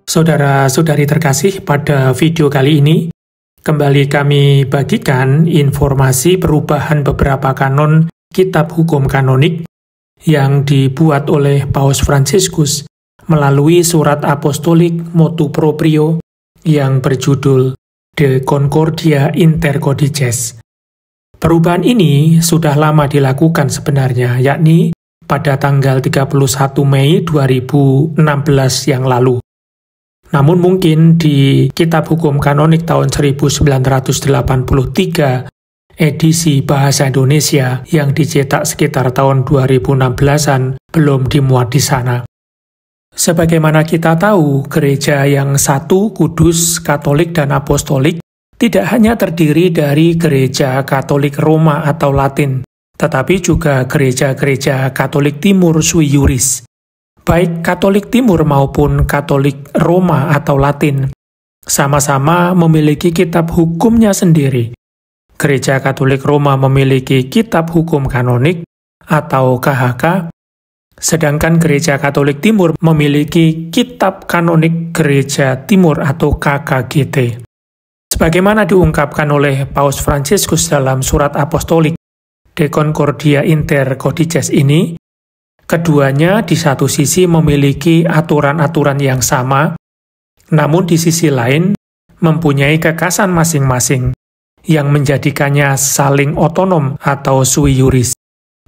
Saudara-saudari terkasih, pada video kali ini kembali kami bagikan informasi perubahan beberapa kanon kitab hukum kanonik yang dibuat oleh Paus Fransiskus melalui surat apostolik Motu Proprio yang berjudul De Concordia Inter Codices. Perubahan ini sudah lama dilakukan sebenarnya, yakni pada tanggal 31 Mei 2016 yang lalu. Namun mungkin di Kitab Hukum Kanonik tahun 1983 edisi Bahasa Indonesia yang dicetak sekitar tahun 2016-an belum dimuat di sana. Sebagaimana kita tahu, gereja yang satu, kudus, katolik, dan apostolik tidak hanya terdiri dari gereja Katolik Roma atau Latin, tetapi juga gereja-gereja Katolik Timur sui juris. Baik Katolik Timur maupun Katolik Roma atau Latin sama-sama memiliki kitab hukumnya sendiri. Gereja Katolik Roma memiliki kitab hukum kanonik atau KHK, sedangkan Gereja Katolik Timur memiliki kitab kanonik Gereja Timur atau KKGT. Sebagaimana diungkapkan oleh Paus Fransiskus dalam surat apostolik De Concordia Inter Codices ini, keduanya di satu sisi memiliki aturan-aturan yang sama, namun di sisi lain mempunyai kekasan masing-masing yang menjadikannya saling otonom atau sui juris,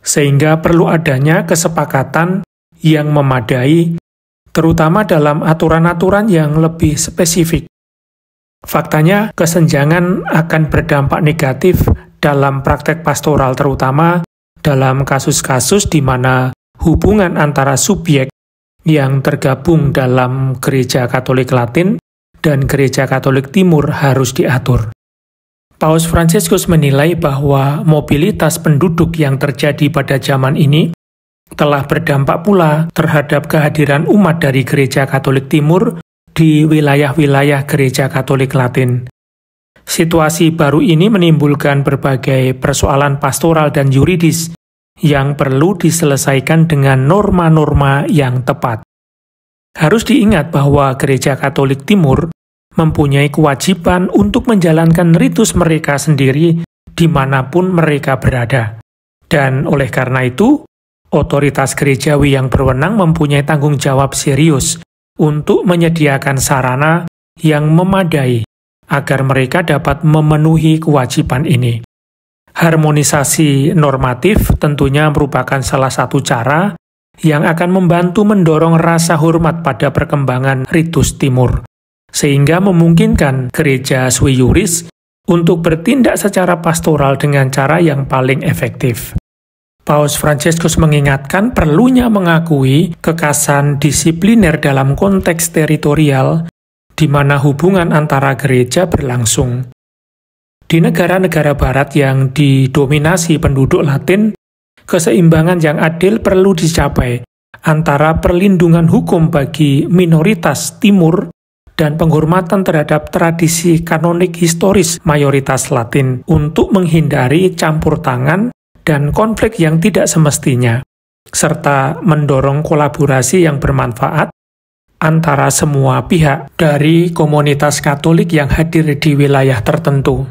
sehingga perlu adanya kesepakatan yang memadai, terutama dalam aturan-aturan yang lebih spesifik. Faktanya, kesenjangan akan berdampak negatif dalam praktek pastoral, terutama dalam kasus-kasus di mana hubungan antara subjek yang tergabung dalam Gereja Katolik Latin dan Gereja Katolik Timur harus diatur. Paus Fransiskus menilai bahwa mobilitas penduduk yang terjadi pada zaman ini telah berdampak pula terhadap kehadiran umat dari Gereja Katolik Timur di wilayah-wilayah Gereja Katolik Latin. Situasi baru ini menimbulkan berbagai persoalan pastoral dan yuridis yang perlu diselesaikan dengan norma-norma yang tepat. Harus diingat bahwa Gereja Katolik Timur mempunyai kewajiban untuk menjalankan ritus mereka sendiri dimanapun mereka berada. Dan oleh karena itu, otoritas gerejawi yang berwenang mempunyai tanggung jawab serius untuk menyediakan sarana yang memadai agar mereka dapat memenuhi kewajiban ini. Harmonisasi normatif tentunya merupakan salah satu cara yang akan membantu mendorong rasa hormat pada perkembangan ritus Timur, sehingga memungkinkan gereja sui juris untuk bertindak secara pastoral dengan cara yang paling efektif. Paus Fransiskus mengingatkan perlunya mengakui kekasan disipliner dalam konteks teritorial di mana hubungan antara gereja berlangsung. Di negara-negara barat yang didominasi penduduk Latin, keseimbangan yang adil perlu dicapai antara perlindungan hukum bagi minoritas Timur dan penghormatan terhadap tradisi kanonik historis mayoritas Latin untuk menghindari campur tangan dan konflik yang tidak semestinya, serta mendorong kolaborasi yang bermanfaat antara semua pihak dari komunitas Katolik yang hadir di wilayah tertentu.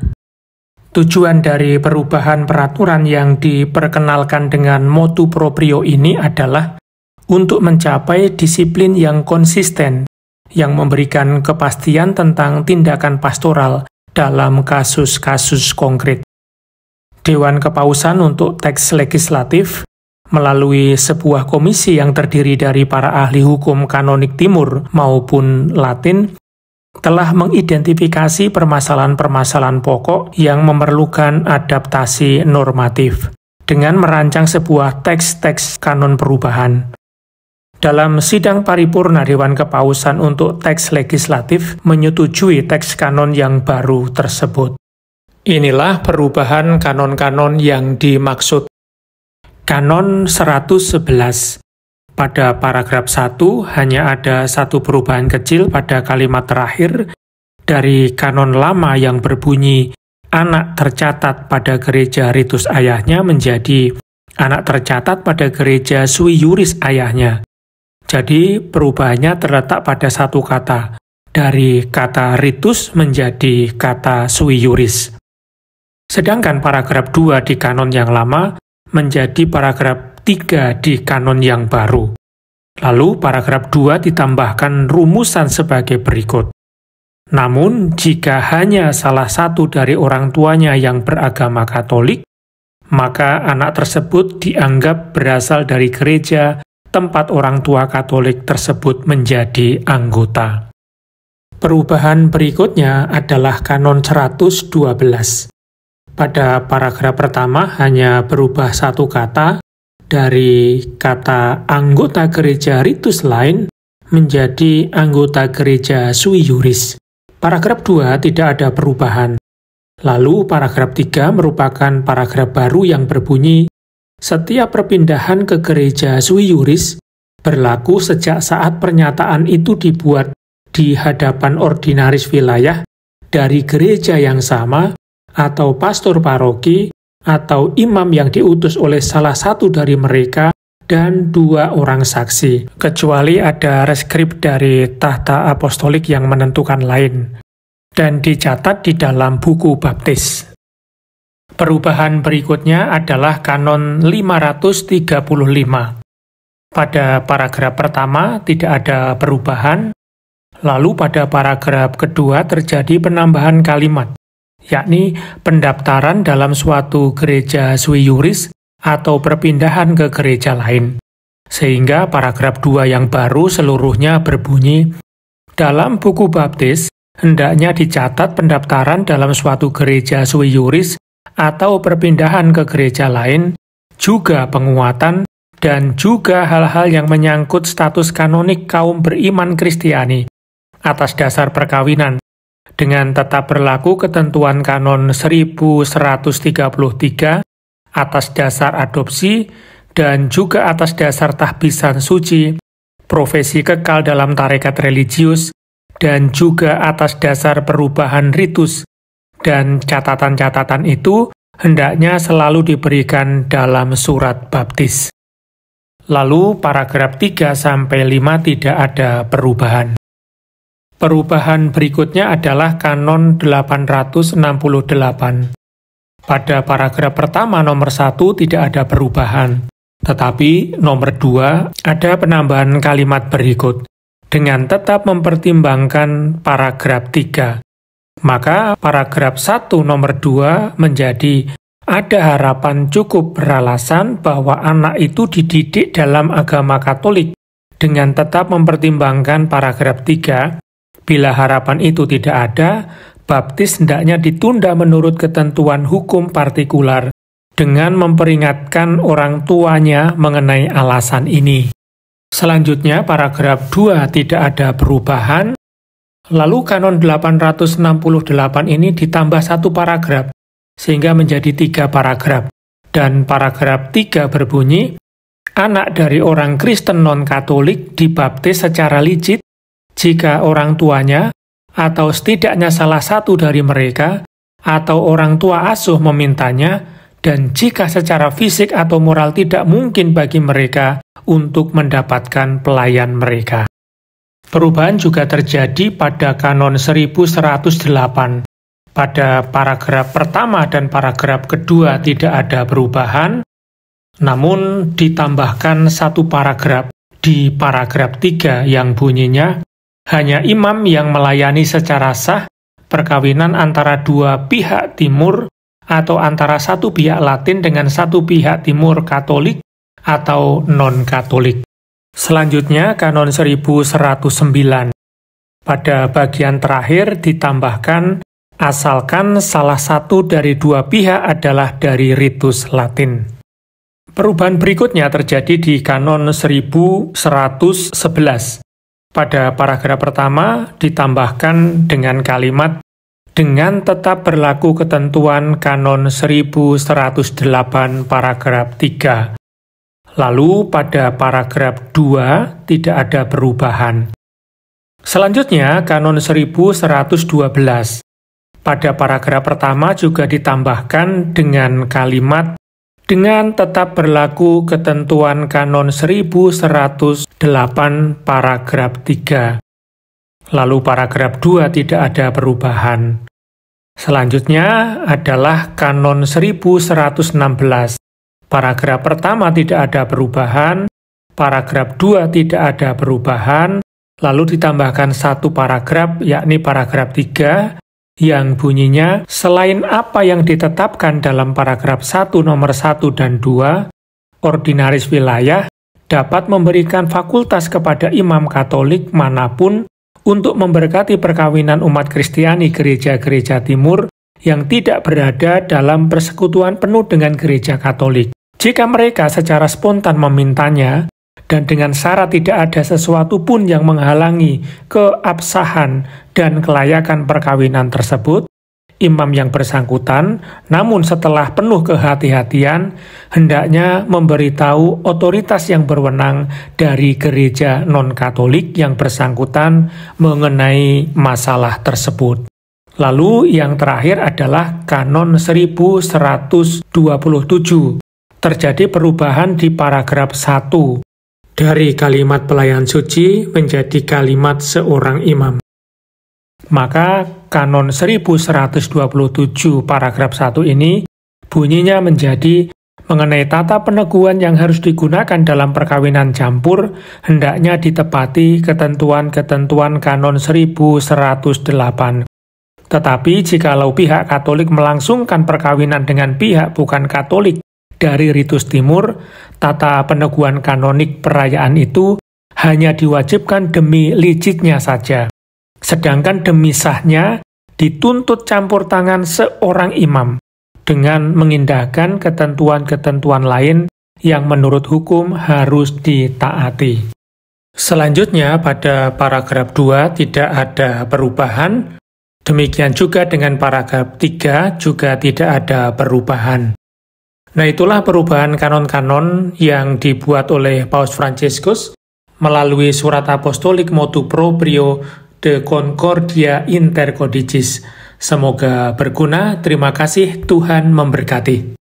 Tujuan dari perubahan peraturan yang diperkenalkan dengan Motu Proprio ini adalah untuk mencapai disiplin yang konsisten, yang memberikan kepastian tentang tindakan pastoral dalam kasus-kasus konkret. Dewan Kepausan untuk teks legislatif melalui sebuah komisi yang terdiri dari para ahli hukum kanonik Timur maupun Latin telah mengidentifikasi permasalahan-permasalahan pokok yang memerlukan adaptasi normatif dengan merancang sebuah teks-teks kanon perubahan. Dalam sidang paripurna Dewan Kepausan untuk teks legislatif menyetujui teks kanon yang baru tersebut. Inilah perubahan kanon-kanon yang dimaksud. Kanon 111. Pada paragraf 1 hanya ada satu perubahan kecil pada kalimat terakhir dari kanon lama yang berbunyi anak tercatat pada gereja ritus ayahnya menjadi anak tercatat pada gereja sui juris ayahnya. Jadi perubahannya terletak pada satu kata, dari kata ritus menjadi kata sui juris. Sedangkan paragraf 2 di kanon yang lama menjadi paragraf 3 di kanon yang baru. Lalu paragraf 2 ditambahkan rumusan sebagai berikut. Namun, jika hanya salah satu dari orang tuanya yang beragama Katolik, maka anak tersebut dianggap berasal dari gereja tempat orang tua Katolik tersebut menjadi anggota. Perubahan berikutnya adalah kanon 112. Pada paragraf pertama hanya berubah satu kata dari kata anggota gereja ritus lain menjadi anggota gereja sui juris. Paragraf 2 tidak ada perubahan. Lalu paragraf 3 merupakan paragraf baru yang berbunyi, setiap perpindahan ke gereja sui juris berlaku sejak saat pernyataan itu dibuat di hadapan ordinaris wilayah dari gereja yang sama atau pastor paroki atau imam yang diutus oleh salah satu dari mereka dan 2 orang saksi, kecuali ada reskrip dari tahta apostolik yang menentukan lain, dan dicatat di dalam buku baptis. Perubahan berikutnya adalah kanon 535. Pada paragraf pertama tidak ada perubahan, lalu pada paragraf kedua terjadi penambahan kalimat, yakni pendaftaran dalam suatu gereja sui juris atau perpindahan ke gereja lain. Sehingga paragraf 2 yang baru seluruhnya berbunyi, dalam buku baptis hendaknya dicatat pendaftaran dalam suatu gereja sui juris atau perpindahan ke gereja lain, juga penguatan, dan juga hal-hal yang menyangkut status kanonik kaum beriman Kristiani atas dasar perkawinan, dengan tetap berlaku ketentuan kanon 1133 atas dasar adopsi dan juga atas dasar tahbisan suci, profesi kekal dalam tarekat religius, dan juga atas dasar perubahan ritus, dan catatan-catatan itu hendaknya selalu diberikan dalam surat baptis. Lalu paragraf 3-5 tidak ada perubahan. Perubahan berikutnya adalah kanon 868. Pada paragraf pertama nomor 1 tidak ada perubahan, tetapi nomor 2 ada penambahan kalimat berikut, dengan tetap mempertimbangkan paragraf 3. Maka paragraf 1 nomor 2 menjadi ada harapan cukup beralasan bahwa anak itu dididik dalam agama Katolik, dengan tetap mempertimbangkan paragraf 3. Bila harapan itu tidak ada, baptis hendaknya ditunda menurut ketentuan hukum partikular dengan memperingatkan orang tuanya mengenai alasan ini. Selanjutnya, paragraf 2 tidak ada perubahan. Lalu kanon 868 ini ditambah satu paragraf, sehingga menjadi 3 paragraf. Dan paragraf 3 berbunyi, anak dari orang Kristen non-Katolik dibaptis secara licit jika orang tuanya atau setidaknya salah satu dari mereka atau orang tua asuh memintanya, dan jika secara fisik atau moral tidak mungkin bagi mereka untuk mendapatkan pelayan mereka. Perubahan juga terjadi pada kanon 1108. Pada paragraf pertama dan paragraf kedua tidak ada perubahan, namun ditambahkan satu paragraf di paragraf 3 yang bunyinya, hanya imam yang melayani secara sah perkawinan antara 2 pihak timur atau antara satu pihak Latin dengan satu pihak timur Katolik atau non-Katolik. Selanjutnya kanon 1109. Pada bagian terakhir ditambahkan asalkan salah satu dari 2 pihak adalah dari ritus Latin. Perubahan berikutnya terjadi di kanon 1111. Pada paragraf pertama ditambahkan dengan kalimat dengan tetap berlaku ketentuan kanon 1108 paragraf 3. Lalu pada paragraf 2 tidak ada perubahan. Selanjutnya kanon 1112. Pada paragraf pertama juga ditambahkan dengan kalimat dengan tetap berlaku ketentuan kanon 1108 paragraf 3. Lalu paragraf 2 tidak ada perubahan. Selanjutnya adalah Kanon 1116. Paragraf pertama tidak ada perubahan, paragraf 2 tidak ada perubahan, lalu ditambahkan satu paragraf, yakni paragraf 3, yang bunyinya, selain apa yang ditetapkan dalam paragraf 1 nomor 1 dan 2, ordinaris wilayah dapat memberikan fakultas kepada imam Katolik manapun untuk memberkati perkawinan umat Kristiani gereja-gereja timur yang tidak berada dalam persekutuan penuh dengan gereja Katolik. Jika mereka secara spontan memintanya, dan dengan syarat tidak ada sesuatu pun yang menghalangi keabsahan dan kelayakan perkawinan tersebut, imam yang bersangkutan, namun setelah penuh kehati-hatian, hendaknya memberitahu otoritas yang berwenang dari gereja non-Katolik yang bersangkutan mengenai masalah tersebut. Lalu yang terakhir adalah Kanon 1127. Terjadi perubahan di paragraf 1 dari kalimat pelayan suci menjadi kalimat seorang imam. Maka Kanon 1127 paragraf 1 ini bunyinya menjadi mengenai tata peneguhan yang harus digunakan dalam perkawinan campur hendaknya ditepati ketentuan-ketentuan Kanon 1108. Tetapi jikalau pihak Katolik melangsungkan perkawinan dengan pihak bukan Katolik dari ritus timur, tata peneguhan kanonik perayaan itu hanya diwajibkan demi licitnya saja. Sedangkan demi sahnya dituntut campur tangan seorang imam dengan mengindahkan ketentuan-ketentuan lain yang menurut hukum harus ditaati. Selanjutnya pada paragraf 2 tidak ada perubahan. Demikian juga dengan paragraf 3 juga tidak ada perubahan. Nah, itulah perubahan kanon-kanon yang dibuat oleh Paus Fransiskus melalui surat apostolik Motu Proprio de Concordia Intercodicis. Semoga berguna. Terima kasih. Tuhan memberkati.